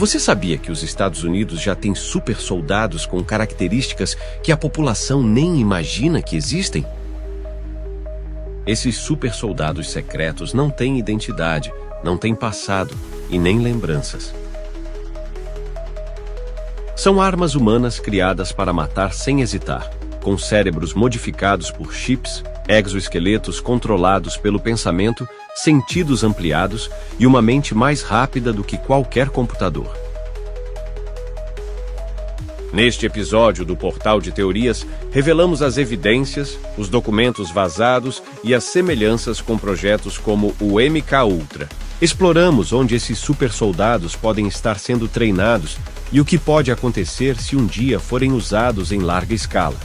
Você sabia que os Estados Unidos já têm super soldados com características que a população nem imagina que existem? Esses super soldados secretos não têm identidade, não têm passado e nem lembranças. São armas humanas criadas para matar sem hesitar, com cérebros modificados por chips, exoesqueletos controlados pelo pensamento, sentidos ampliados e uma mente mais rápida do que qualquer computador. Neste episódio do Portal de Teorias, revelamos as evidências, os documentos vazados e as semelhanças com projetos como o MKUltra. Exploramos onde esses super soldados podem estar sendo treinados e o que pode acontecer se um dia forem usados em larga escala.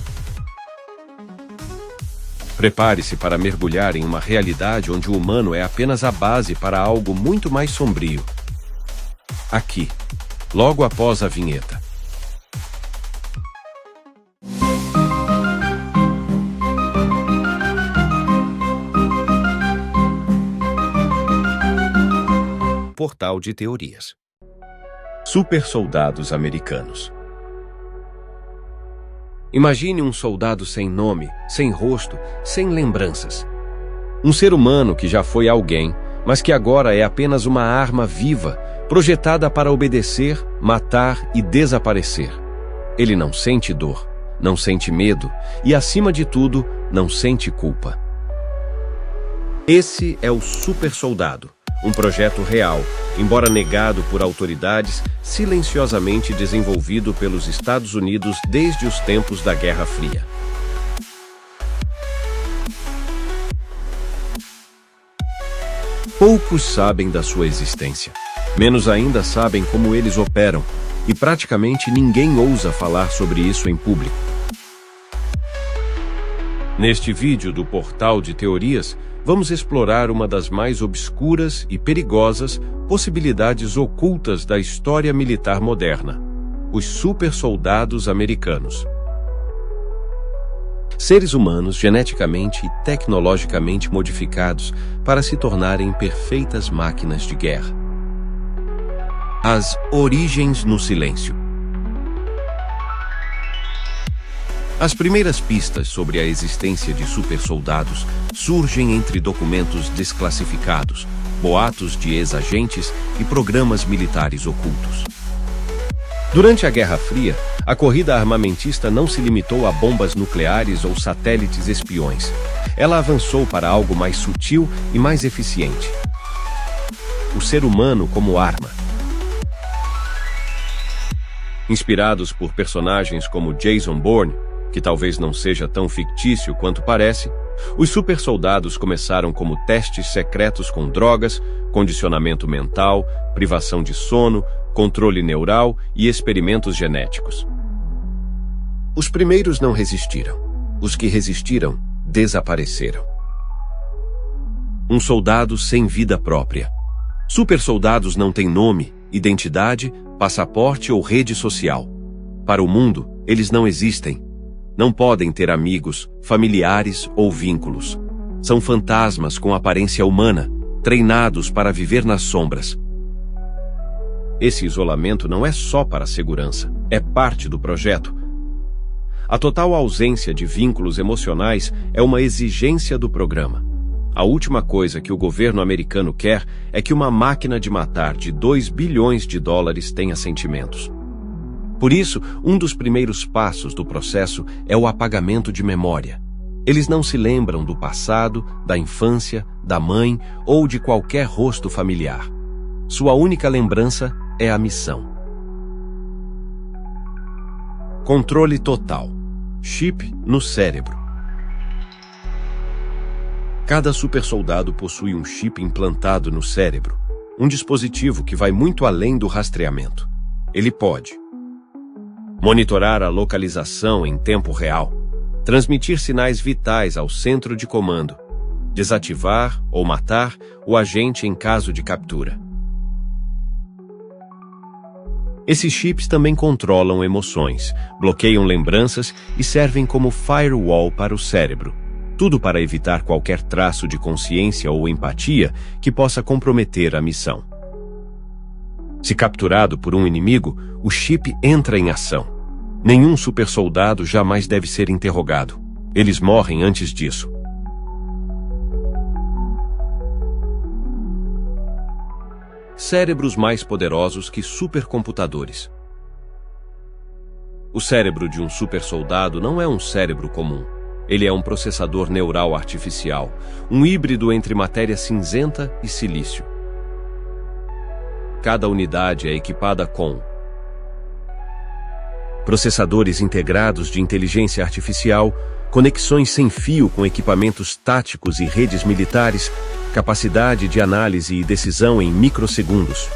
Prepare-se para mergulhar em uma realidade onde o humano é apenas a base para algo muito mais sombrio. Aqui, logo após a vinheta. Portal de Teorias. Super soldados americanos. Imagine um soldado sem nome, sem rosto, sem lembranças. Um ser humano que já foi alguém, mas que agora é apenas uma arma viva, projetada para obedecer, matar e desaparecer. Ele não sente dor, não sente medo e, acima de tudo, não sente culpa. Esse é o super soldado, um projeto real, embora negado por autoridades, silenciosamente desenvolvido pelos Estados Unidos desde os tempos da Guerra Fria. Poucos sabem da sua existência. Menos ainda sabem como eles operam, e praticamente ninguém ousa falar sobre isso em público. Neste vídeo do Portal de Teorias, vamos explorar uma das mais obscuras e perigosas possibilidades ocultas da história militar moderna: os super soldados americanos. Seres humanos geneticamente e tecnologicamente modificados para se tornarem perfeitas máquinas de guerra. As origens no silêncio. As primeiras pistas sobre a existência de supersoldados surgem entre documentos desclassificados, boatos de ex-agentes e programas militares ocultos. Durante a Guerra Fria, a corrida armamentista não se limitou a bombas nucleares ou satélites espiões. Ela avançou para algo mais sutil e mais eficiente: o ser humano como arma. Inspirados por personagens como Jason Bourne, que talvez não seja tão fictício quanto parece, os supersoldados começaram como testes secretos com drogas, condicionamento mental, privação de sono, controle neural e experimentos genéticos. Os primeiros não resistiram. Os que resistiram desapareceram. Um soldado sem vida própria. Supersoldados não têm nome, identidade, passaporte ou rede social. Para o mundo, eles não existem. Não podem ter amigos, familiares ou vínculos. São fantasmas com aparência humana, treinados para viver nas sombras. Esse isolamento não é só para a segurança, é parte do projeto. A total ausência de vínculos emocionais é uma exigência do programa. A última coisa que o governo americano quer é que uma máquina de matar de 2 bilhões de dólares tenha sentimentos. Por isso, um dos primeiros passos do processo é o apagamento de memória. Eles não se lembram do passado, da infância, da mãe ou de qualquer rosto familiar. Sua única lembrança é a missão. Controle total. Chip no cérebro. Cada supersoldado possui um chip implantado no cérebro, um dispositivo que vai muito além do rastreamento. Ele pode monitorar a localização em tempo real, transmitir sinais vitais ao centro de comando, desativar ou matar o agente em caso de captura. Esses chips também controlam emoções, bloqueiam lembranças e servem como firewall para o cérebro. Tudo para evitar qualquer traço de consciência ou empatia que possa comprometer a missão. Se capturado por um inimigo, o chip entra em ação. Nenhum supersoldado jamais deve ser interrogado. Eles morrem antes disso. Cérebros mais poderosos que supercomputadores. O cérebro de um supersoldado não é um cérebro comum. Ele é um processador neural artificial, um híbrido entre matéria cinzenta e silício. Cada unidade é equipada com processadores integrados de inteligência artificial, conexões sem fio com equipamentos táticos e redes militares, capacidade de análise e decisão em microsegundos.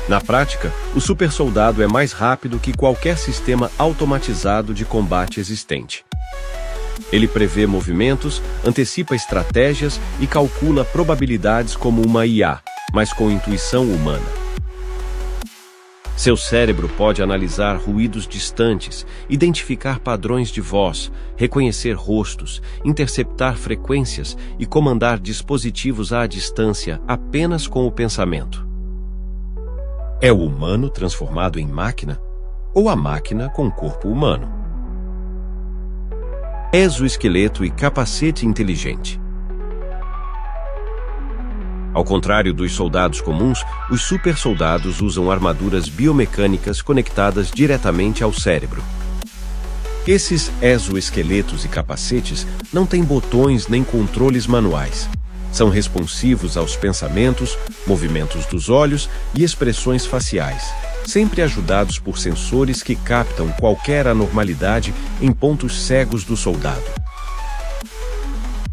Na prática, o supersoldado é mais rápido que qualquer sistema automatizado de combate existente. Ele prevê movimentos, antecipa estratégias e calcula probabilidades como uma IA, mas com intuição humana. Seu cérebro pode analisar ruídos distantes, identificar padrões de voz, reconhecer rostos, interceptar frequências e comandar dispositivos à distância apenas com o pensamento. É o humano transformado em máquina ou a máquina com corpo humano? Exoesqueleto e capacete inteligente. Ao contrário dos soldados comuns, os supersoldados usam armaduras biomecânicas conectadas diretamente ao cérebro. Esses exoesqueletos e capacetes não têm botões nem controles manuais. São responsivos aos pensamentos, movimentos dos olhos e expressões faciais, sempre ajudados por sensores que captam qualquer anormalidade em pontos cegos do soldado.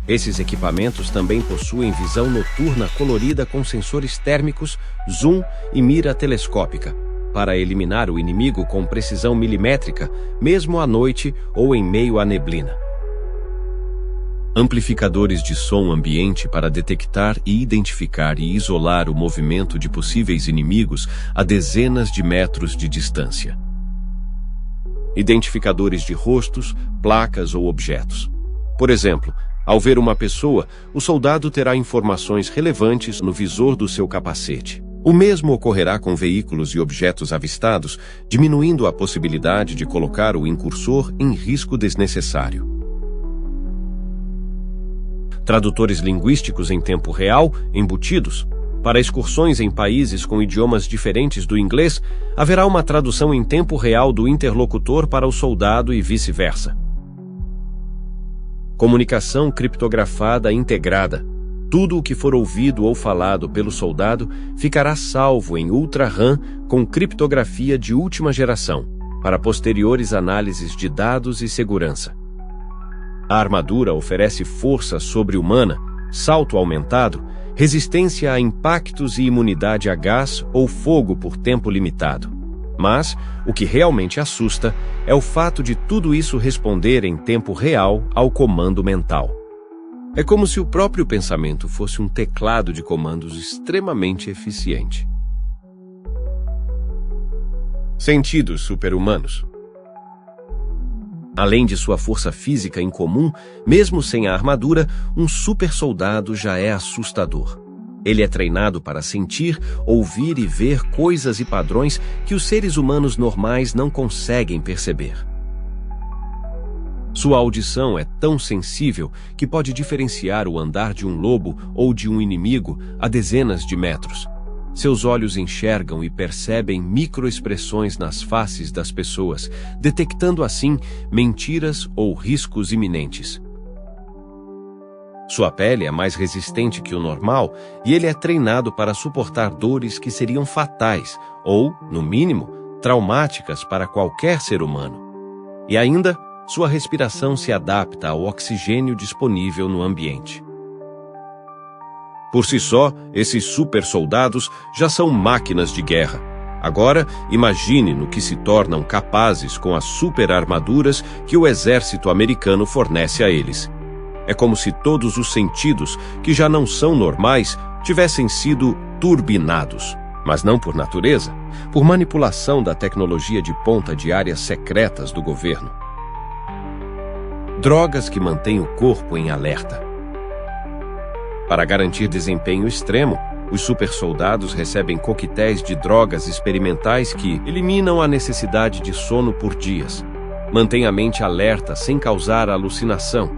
Esses equipamentos também possuem visão noturna colorida com sensores térmicos, zoom e mira telescópica, para eliminar o inimigo com precisão milimétrica, mesmo à noite ou em meio à neblina. Amplificadores de som ambiente para detectar e identificar e isolar o movimento de possíveis inimigos a dezenas de metros de distância. Identificadores de rostos, placas ou objetos. Por exemplo, ao ver uma pessoa, o soldado terá informações relevantes no visor do seu capacete. O mesmo ocorrerá com veículos e objetos avistados, diminuindo a possibilidade de colocar o incursor em risco desnecessário. Tradutores linguísticos em tempo real, embutidos. Para excursões em países com idiomas diferentes do inglês, haverá uma tradução em tempo real do interlocutor para o soldado e vice-versa. Comunicação criptografada integrada. Tudo o que for ouvido ou falado pelo soldado ficará salvo em Ultra RAM com criptografia de última geração, para posteriores análises de dados e segurança. A armadura oferece força sobre-humana, salto aumentado, resistência a impactos e imunidade a gás ou fogo por tempo limitado. Mas, o que realmente assusta é o fato de tudo isso responder em tempo real ao comando mental. É como se o próprio pensamento fosse um teclado de comandos extremamente eficiente. Sentidos super-humanos. Além de sua força física incomum, mesmo sem a armadura, um supersoldado já é assustador. Ele é treinado para sentir, ouvir e ver coisas e padrões que os seres humanos normais não conseguem perceber. Sua audição é tão sensível que pode diferenciar o andar de um lobo ou de um inimigo a dezenas de metros. Seus olhos enxergam e percebem microexpressões nas faces das pessoas, detectando assim mentiras ou riscos iminentes. Sua pele é mais resistente que o normal e ele é treinado para suportar dores que seriam fatais ou, no mínimo, traumáticas para qualquer ser humano. E ainda, sua respiração se adapta ao oxigênio disponível no ambiente. Por si só, esses supersoldados já são máquinas de guerra. Agora, imagine no que se tornam capazes com as superarmaduras que o exército americano fornece a eles. É como se todos os sentidos, que já não são normais, tivessem sido turbinados. Mas não por natureza, por manipulação da tecnologia de ponta de áreas secretas do governo. Drogas que mantêm o corpo em alerta. Para garantir desempenho extremo, Os supersoldados recebem coquetéis de drogas experimentais que eliminam a necessidade de sono por dias, mantêm a mente alerta sem causar alucinação,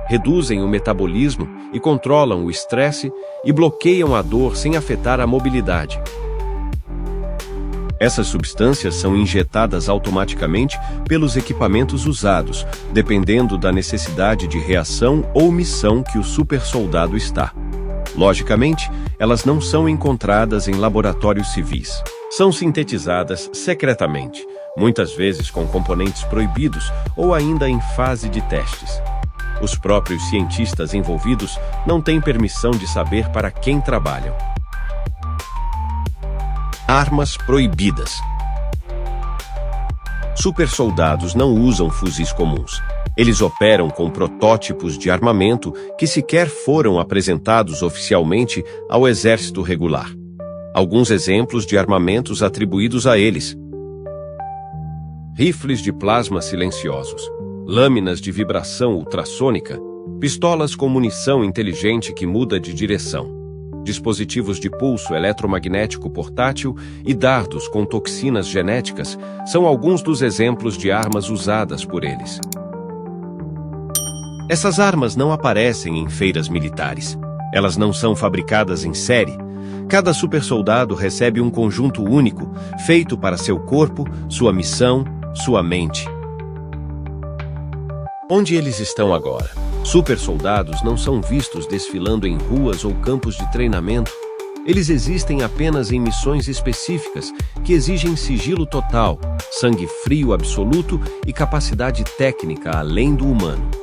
reduzem o metabolismo e controlam o estresse e bloqueiam a dor sem afetar a mobilidade. Essas substâncias são injetadas automaticamente pelos equipamentos usados, dependendo da necessidade de reação ou missão que o supersoldado está. Logicamente, elas não são encontradas em laboratórios civis. São sintetizadas secretamente, muitas vezes com componentes proibidos ou ainda em fase de testes. Os próprios cientistas envolvidos não têm permissão de saber para quem trabalham. Armas proibidas. Supersoldados não usam fuzis comuns. Eles operam com protótipos de armamento que sequer foram apresentados oficialmente ao exército regular. Alguns exemplos de armamentos atribuídos a eles: rifles de plasma silenciosos, lâminas de vibração ultrassônica, pistolas com munição inteligente que muda de direção, dispositivos de pulso eletromagnético portátil e dardos com toxinas genéticas são alguns dos exemplos de armas usadas por eles. Essas armas não aparecem em feiras militares. Elas não são fabricadas em série. Cada supersoldado recebe um conjunto único, feito para seu corpo, sua missão, sua mente. Onde eles estão agora? Supersoldados não são vistos desfilando em ruas ou campos de treinamento. Eles existem apenas em missões específicas que exigem sigilo total, sangue frio absoluto e capacidade técnica além do humano.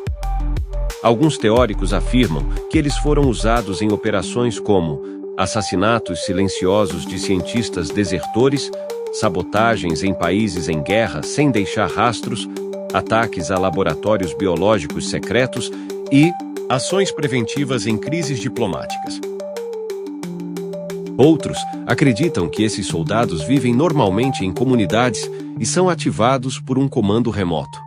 Alguns teóricos afirmam que eles foram usados em operações como assassinatos silenciosos de cientistas desertores, sabotagens em países em guerra sem deixar rastros, ataques a laboratórios biológicos secretos e ações preventivas em crises diplomáticas. Outros acreditam que esses soldados vivem normalmente em comunidades e são ativados por um comando remoto.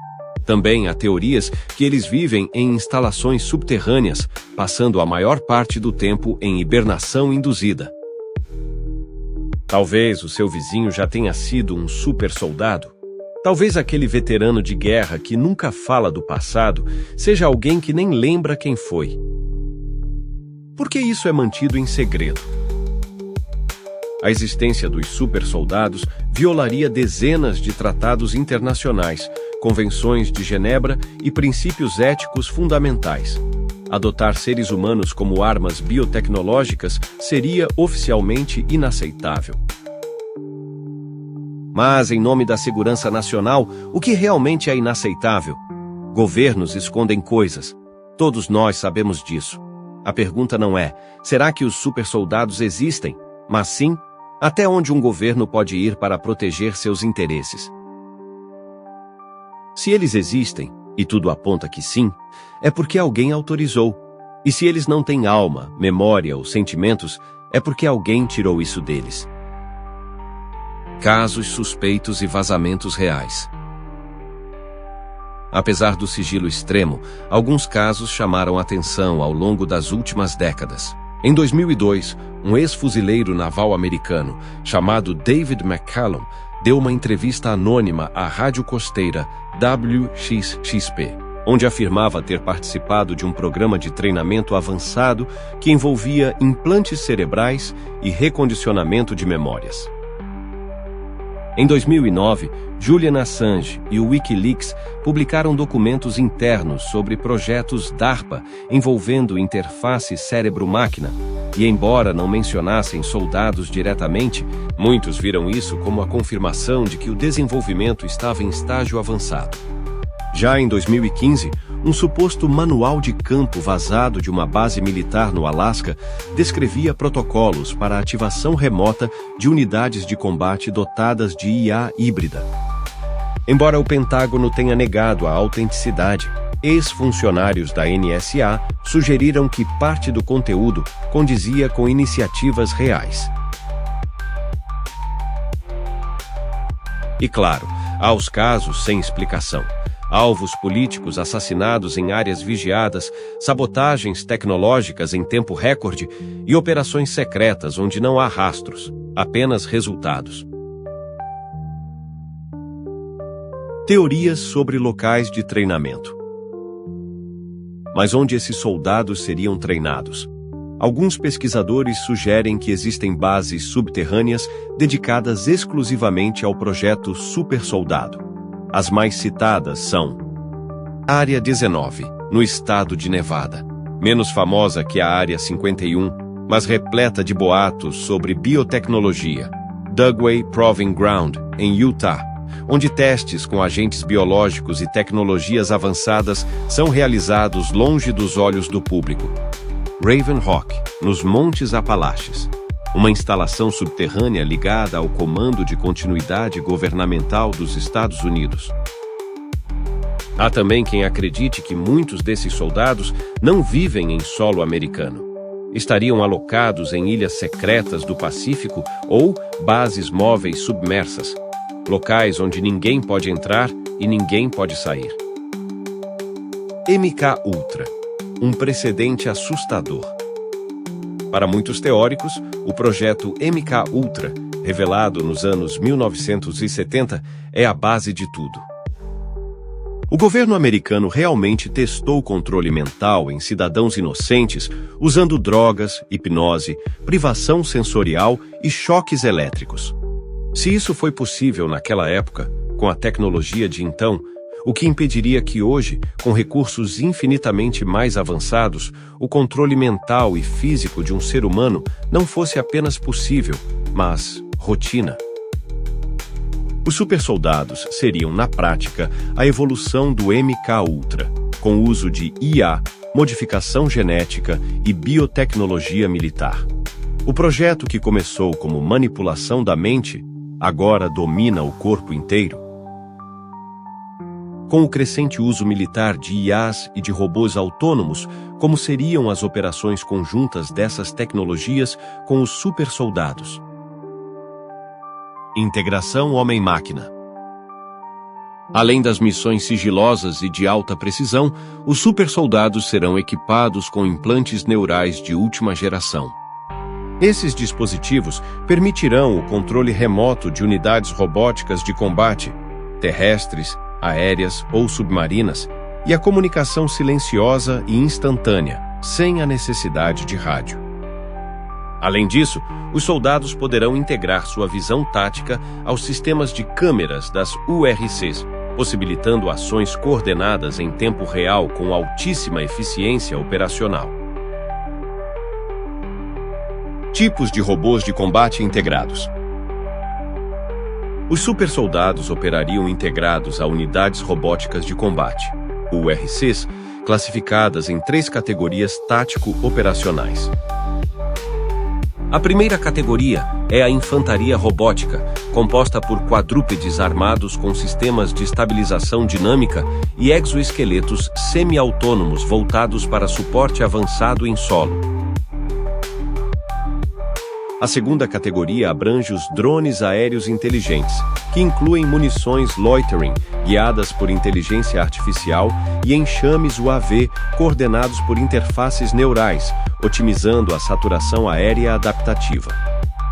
Também há teorias que eles vivem em instalações subterrâneas, passando a maior parte do tempo em hibernação induzida. Talvez o seu vizinho já tenha sido um supersoldado. Talvez aquele veterano de guerra que nunca fala do passado seja alguém que nem lembra quem foi. Por que isso é mantido em segredo? A existência dos supersoldados violaria dezenas de tratados internacionais, convenções de Genebra e princípios éticos fundamentais. Adotar seres humanos como armas biotecnológicas seria oficialmente inaceitável. Mas, em nome da segurança nacional, o que realmente é inaceitável? Governos escondem coisas. Todos nós sabemos disso. A pergunta não é, será que os supersoldados existem? Mas sim, até onde um governo pode ir para proteger seus interesses? Se eles existem, e tudo aponta que sim, é porque alguém autorizou. E se eles não têm alma, memória ou sentimentos, é porque alguém tirou isso deles. Casos suspeitos e vazamentos reais. Apesar do sigilo extremo, alguns casos chamaram atenção ao longo das últimas décadas. Em 2002, um ex-fuzileiro naval americano, chamado David McCallum, deu uma entrevista anônima à rádio costeira WXXP, onde afirmava ter participado de um programa de treinamento avançado que envolvia implantes cerebrais e recondicionamento de memórias. Em 2009, Julian Assange e o Wikileaks publicaram documentos internos sobre projetos DARPA envolvendo interface cérebro-máquina, e embora não mencionassem soldados diretamente, muitos viram isso como a confirmação de que o desenvolvimento estava em estágio avançado. Já em 2015, um suposto manual de campo vazado de uma base militar no Alasca descrevia protocolos para a ativação remota de unidades de combate dotadas de IA híbrida. Embora o Pentágono tenha negado a autenticidade, ex-funcionários da NSA sugeriram que parte do conteúdo condizia com iniciativas reais. E claro, há os casos sem explicação. alvos políticos assassinados em áreas vigiadas, sabotagens tecnológicas em tempo recorde e operações secretas onde não há rastros, apenas resultados. Teorias sobre locais de treinamento. Mas onde esses soldados seriam treinados? Alguns pesquisadores sugerem que existem bases subterrâneas dedicadas exclusivamente ao projeto Super Soldado. As mais citadas são Área 19, no estado de Nevada, menos famosa que a Área 51, mas repleta de boatos sobre biotecnologia. Dugway Proving Ground, em Utah, onde testes com agentes biológicos e tecnologias avançadas são realizados longe dos olhos do público. Raven Rock, nos Montes Apalaches, uma instalação subterrânea ligada ao Comando de Continuidade Governamental dos Estados Unidos. Há também quem acredite que muitos desses soldados não vivem em solo americano. Estariam alocados em ilhas secretas do Pacífico ou bases móveis submersas, locais onde ninguém pode entrar e ninguém pode sair. MK-Ultra, um precedente assustador. Para muitos teóricos, o projeto MK-Ultra, revelado nos anos 1970, é a base de tudo. O governo americano realmente testou o controle mental em cidadãos inocentes usando drogas, hipnose, privação sensorial e choques elétricos. Se isso foi possível naquela época, com a tecnologia de então, o que impediria que hoje, com recursos infinitamente mais avançados, o controle mental e físico de um ser humano não fosse apenas possível, mas rotina? Os supersoldados seriam, na prática, a evolução do MK-Ultra, com o uso de IA, modificação genética e biotecnologia militar. O projeto, que começou como manipulação da mente, agora domina o corpo inteiro. Com o crescente uso militar de IAs e de robôs autônomos, como seriam as operações conjuntas dessas tecnologias com os supersoldados? Integração homem-máquina. Além das missões sigilosas e de alta precisão, os supersoldados serão equipados com implantes neurais de última geração. Esses dispositivos permitirão o controle remoto de unidades robóticas de combate, terrestres, aéreas ou submarinas, e a comunicação silenciosa e instantânea, sem a necessidade de rádio. Além disso, os soldados poderão integrar sua visão tática aos sistemas de câmeras das URCs, possibilitando ações coordenadas em tempo real com altíssima eficiência operacional. Tipos de robôs de combate integrados. Os supersoldados operariam integrados a unidades robóticas de combate, URCs, classificadas em 3 categorias tático-operacionais. A primeira categoria é a infantaria robótica, composta por quadrúpedes armados com sistemas de estabilização dinâmica e exoesqueletos semi-autônomos voltados para suporte avançado em solo. A segunda categoria abrange os drones aéreos inteligentes, que incluem munições loitering, guiadas por inteligência artificial, e enxames UAV, coordenados por interfaces neurais, otimizando a saturação aérea adaptativa.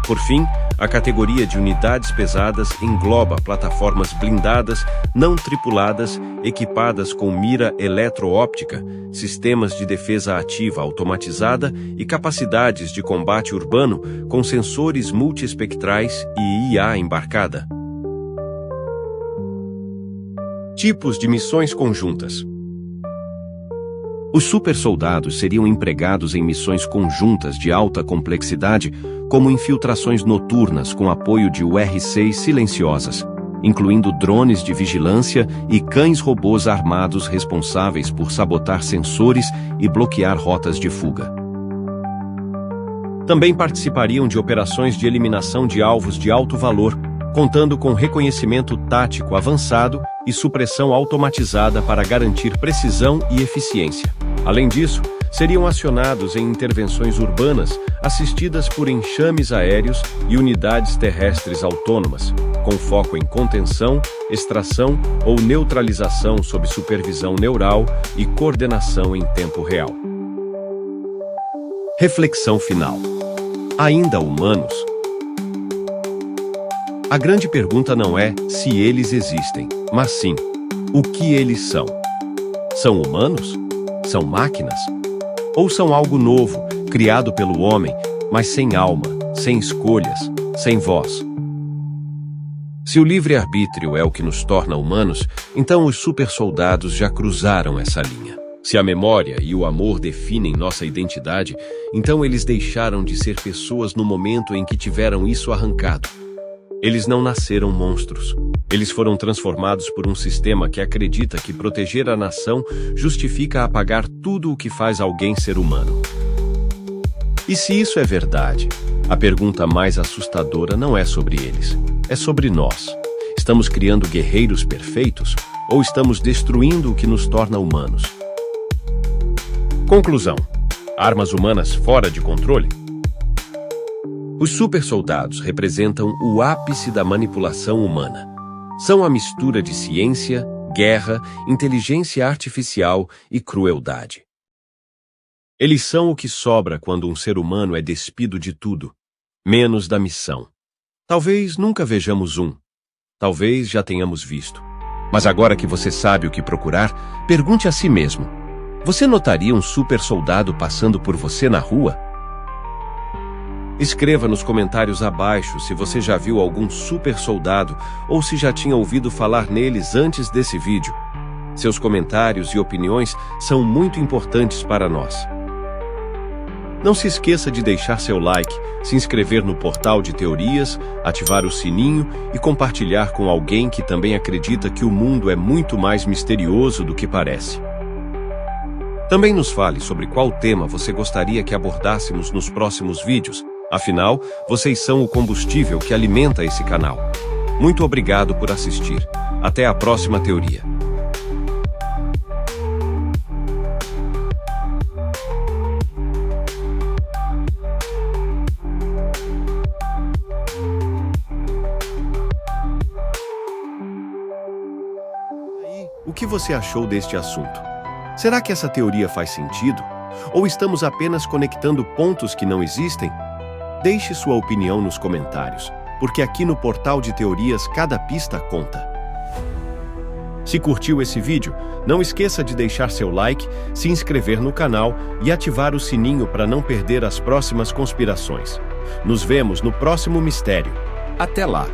Por fim, a categoria de unidades pesadas engloba plataformas blindadas, não tripuladas, equipadas com mira eletroóptica, sistemas de defesa ativa automatizada e capacidades de combate urbano com sensores multiespectrais e IA embarcada. Tipos de missões conjuntas. Os supersoldados seriam empregados em missões conjuntas de alta complexidade, como infiltrações noturnas com apoio de URCs silenciosas, incluindo drones de vigilância e cães-robôs armados responsáveis por sabotar sensores e bloquear rotas de fuga. Também participariam de operações de eliminação de alvos de alto valor, contando com reconhecimento tático avançado e supressão automatizada para garantir precisão e eficiência. Além disso, seriam acionados em intervenções urbanas, assistidas por enxames aéreos e unidades terrestres autônomas, com foco em contenção, extração ou neutralização sob supervisão neural e coordenação em tempo real. Reflexão final. Ainda humanos? A grande pergunta não é se eles existem, mas sim, o que eles são. São humanos? São máquinas? Ou são algo novo, criado pelo homem, mas sem alma, sem escolhas, sem voz? Se o livre-arbítrio é o que nos torna humanos, então os supersoldados já cruzaram essa linha. Se a memória e o amor definem nossa identidade, então eles deixaram de ser pessoas no momento em que tiveram isso arrancado. Eles não nasceram monstros. Eles foram transformados por um sistema que acredita que proteger a nação justifica apagar tudo o que faz alguém ser humano. E se isso é verdade, a pergunta mais assustadora não é sobre eles, é sobre nós. Estamos criando guerreiros perfeitos ou estamos destruindo o que nos torna humanos? Conclusão: armas humanas fora de controle? Os supersoldados representam o ápice da manipulação humana. São a mistura de ciência, guerra, inteligência artificial e crueldade. Eles são o que sobra quando um ser humano é despido de tudo, menos da missão. Talvez nunca vejamos um. Talvez já tenhamos visto. Mas agora que você sabe o que procurar, pergunte a si mesmo: você notaria um supersoldado passando por você na rua? Escreva nos comentários abaixo se você já viu algum supersoldado ou se já tinha ouvido falar neles antes desse vídeo. Seus comentários e opiniões são muito importantes para nós. Não se esqueça de deixar seu like, se inscrever no portal de teorias, ativar o sininho e compartilhar com alguém que também acredita que o mundo é muito mais misterioso do que parece. Também nos fale sobre qual tema você gostaria que abordássemos nos próximos vídeos. Afinal, vocês são o combustível que alimenta esse canal. Muito obrigado por assistir. Até a próxima teoria. O que você achou deste assunto? Será que essa teoria faz sentido? Ou estamos apenas conectando pontos que não existem? Deixe sua opinião nos comentários, porque aqui no Portal de Teorias cada pista conta. Se curtiu esse vídeo, não esqueça de deixar seu like, se inscrever no canal e ativar o sininho para não perder as próximas conspirações. Nos vemos no próximo mistério. Até lá!